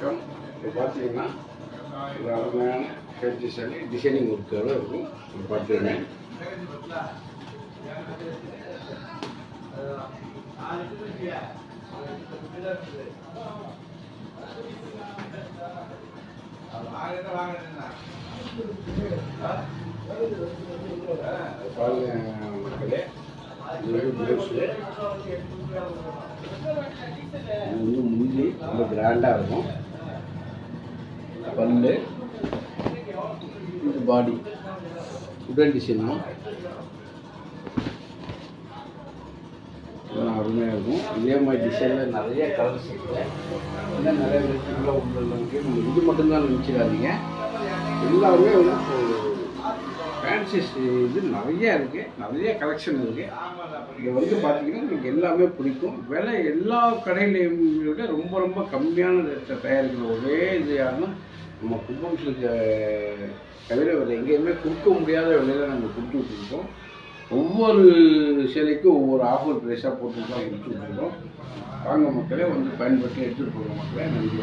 வணக்கம். இப்போ பார்த்தீங்கன்னா ஒரு அருமையான ஹெல்த்தி சாரி டிசைனிங் ஒர்க்கோடு இருக்கும். இப்போ பார்த்துருங்க. பாருங்க மக்களே, இது ப்ளவுஸு இது முந்தி ரொம்ப கிராண்டாக இருக்கும். பல்லு, இது பாடி உடன் டிசைனும் அருமையாக இருக்கும். இதே மாதிரி டிசைனில் நிறைய கலர்ஸ் இருக்குது. இன்னும் நிறைய விஷயங்கள உங்களுக்கு இது மட்டும்தான் நினச்சிடாதீங்க. எல்லாருமே வந்து ஃபேன்சி இது நிறையா இருக்குது, நிறைய கலெக்ஷன் இருக்குது. இங்கே வந்து பார்த்தீங்கன்னா உங்களுக்கு எல்லாமே பிடிக்கும். விலை எல்லா கடையிலையும் விட ரொம்ப ரொம்ப கம்மியான ரேட்டில் தயாரிக்கிற ஒரே இது யாருன்னா நம்ம கும்பம் சில்க் தவிர விலை எங்கேயுமே கொடுக்க முடியாத விலையில் நம்ம கொடுத்துட்ருக்கோம். ஒவ்வொரு சேலைக்கும் ஒவ்வொரு ஆஃபர் ப்ரைஸாக போட்டு தான் கொடுத்துட்ருக்கோம். வாங்க மக்களே, வந்து பயன்படுத்தி எடுத்துகிட்டு போகிற மக்களே. நன்றி.